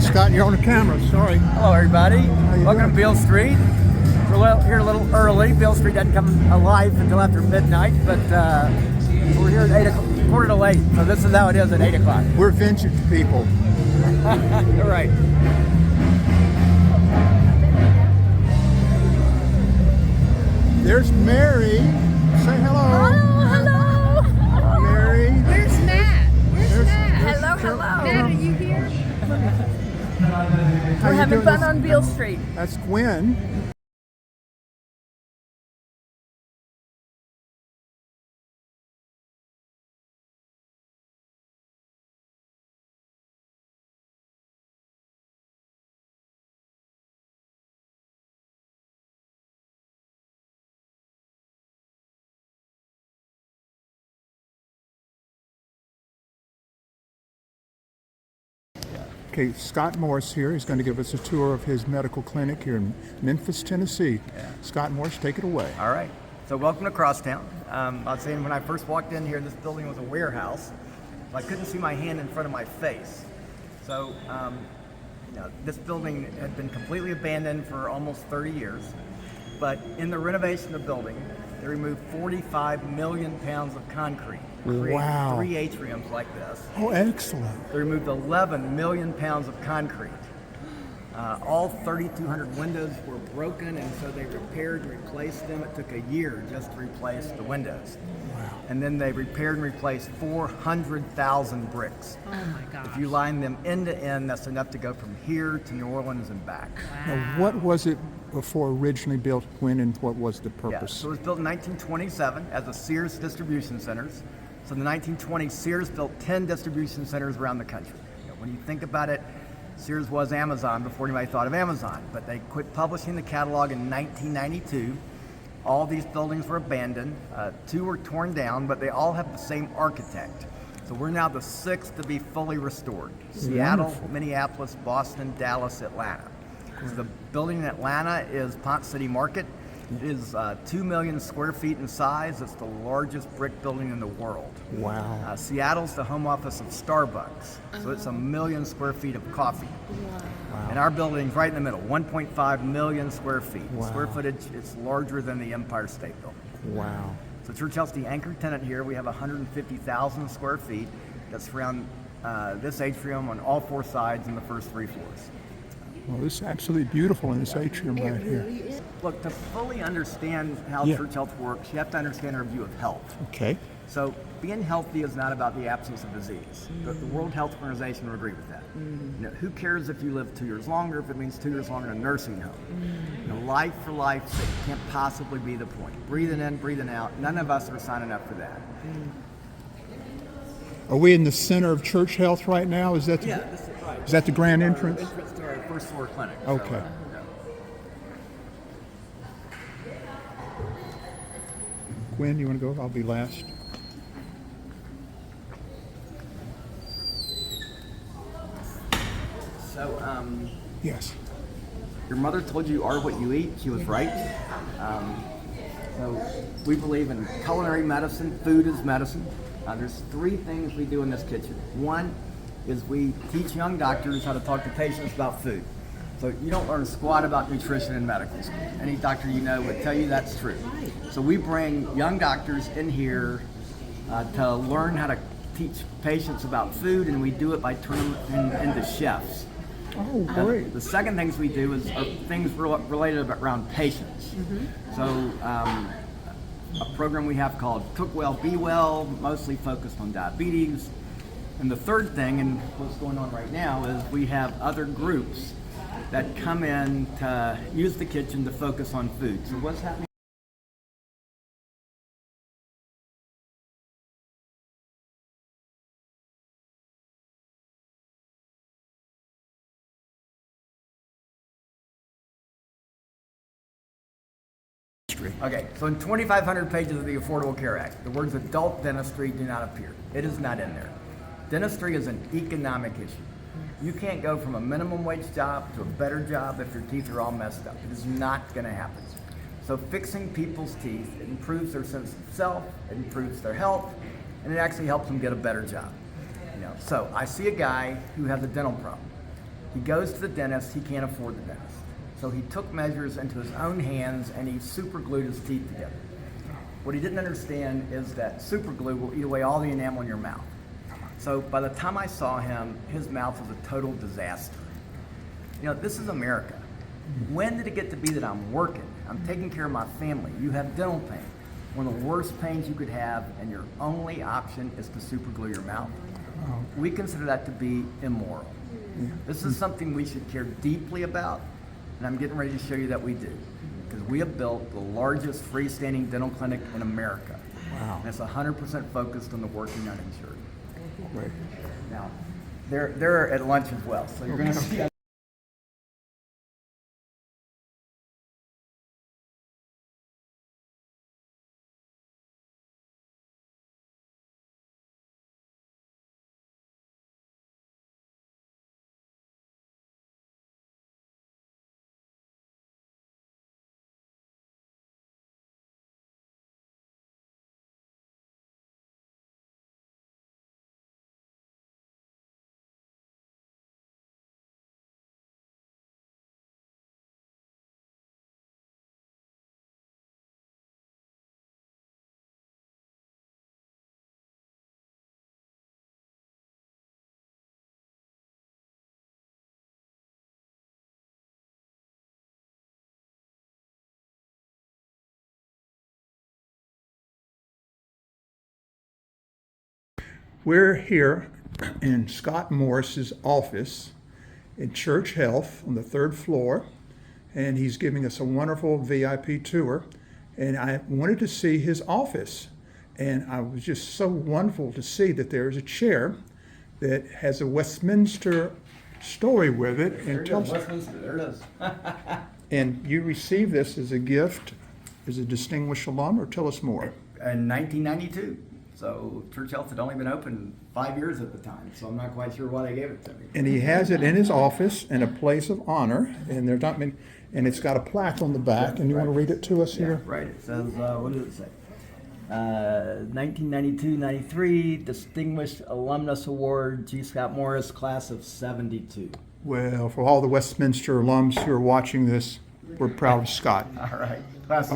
Scott, you're on the camera. Sorry. Hello, everybody. Welcome to Beale Street. We're here a little early. Beale Street doesn't come alive until after midnight, but we're here at 8 o'clock, quarter to 8. So this is how it is at 8 o'clock. We're vintage people. All right. There's Mary. Say hello. Hello. Mary. Where's Matt? Where's Matt? Hello. Matt, are you here? How We're you having doing fun this- on Beale Street. That's Gwen. Okay, Scott Morris here. He's going to give us a tour of his medical clinic here in Memphis, Tennessee. Scott Morris, take it away. All right. So welcome to Crosstown. I was saying when I first walked in here, this building was a warehouse. So I couldn't see my hand in front of my face. So this building had been completely abandoned for almost 30 years. But in the renovation of the building, they removed 45 million pounds of concrete. Created Wow. 3 atriums like this. Oh, excellent. They removed 11 million pounds of concrete. All 3,200 windows were broken, and so they repaired and replaced them. It took a year just to replace the windows. Wow. And then they repaired and replaced 400,000 bricks. Oh my gosh. If you line them end to end, that's enough to go from here to New Orleans and back. Now, what was it before originally built, when, and what was the Yeah, purpose? so it was built in 1927 as a Sears distribution centers. So in the 1920s, Sears built 10 distribution centers around the country. When you think about it, Sears was Amazon before anybody thought of Amazon, but they quit publishing the catalog in 1992. All these buildings were abandoned. 2 were torn down, but they all have the same architect. So we're now the 6th to be fully restored. Seattle, Wonderful. Minneapolis, Boston, Dallas, Atlanta. So the building in Atlanta is Ponce City Market. It is 2 million square feet in size. It's the largest brick building in the world. Wow. Seattle's the home office of Starbucks, so it's 1 million square feet of coffee. Wow. And our building's right in the middle, 1.5 million square feet. Wow. Square footage, it's larger than the Empire State Building. Wow. So Church Health's the anchor tenant here. We have 150,000 square feet that surround this atrium on all 4 sides and the first 3 floors. Well, this is absolutely beautiful in this atrium right here. Look, to fully understand how Yeah. Church Health works, you have to understand our view of health. Okay. So being healthy is not about the absence of disease. The World Health Organization would agree with that. You know, who cares if you live 2 years longer if it means 2 years longer in a nursing home? You know, life for life's sake can't possibly be the point. Breathing in, breathing out. None of us are signing up for that. Are we in the center of Church Health right now? Is that the, this is right. is that the grand entrance? Entrance to our first floor clinic. Okay. Gwen, you want to go? I'll be last. So, Yes. your mother told you are what you eat. She was right. So we believe in culinary medicine. Food is medicine. There's 3 things we do in this kitchen. One is we teach young doctors how to talk to patients about food. So you don't learn squat about nutrition in medical school. Any doctor you know would tell you that's true. So we bring young doctors in here to learn how to teach patients about food, and we do it by turning them into chefs. Oh, great. The second things we do are things related around patients. So a program we have called Cook Well, Be Well, mostly focused on diabetes. And the third thing, and what's going on right now, is we have other groups that come in to use the kitchen to focus on food. So what's happening? Okay, so in 2,500 pages of the Affordable Care Act, the words adult dentistry do not appear. It is not in there. Dentistry is an economic issue. You can't go from a minimum wage job to a better job if your teeth are all messed up. It is not going to happen. So fixing people's teeth, it improves their sense of self, it improves their health, and it actually helps them get a better job. So I see a guy who has a dental problem. He goes to the dentist, he can't afford the dentist. So he took measures into his own hands and he super glued his teeth together. What he didn't understand is that super glue will eat away all the enamel in your mouth. So by the time I saw him, his mouth was a total disaster. You know, this is America. When did it get to be that I'm working? I'm taking care of my family. You have dental pain, one of the worst pains you could have, and your only option is to super glue your mouth. We consider that to be immoral. This is something we should care deeply about, and I'm getting ready to show you that we do. Because we have built the largest freestanding dental clinic in America. Wow. And it's 100% focused on the working uninsured. Great. Now, they're at lunch as well, so you're going to see. We're here in Scott Morris's office in Church Health on the 3rd floor, and he's giving us a wonderful VIP tour. And I wanted to see his office, and I was just so wonderful to see that there is a chair that has a Westminster story with it. There And it is, Westminster, there it is. and you received this as a gift, as a distinguished alum, or tell us more. In 1992. So Church Health had only been open 5 years at the time, so I'm not quite sure why they gave it to me. And he has it in his office in a place of honor, and there's not many, and it's got a plaque on the back. And you want to read it to us Yeah, here? right. It says, what does it say? 1992-93 Distinguished Alumnus Award, G. Scott Morris, class of 72. Well, for all the Westminster alums who are watching this, we're proud of Scott. All right. Class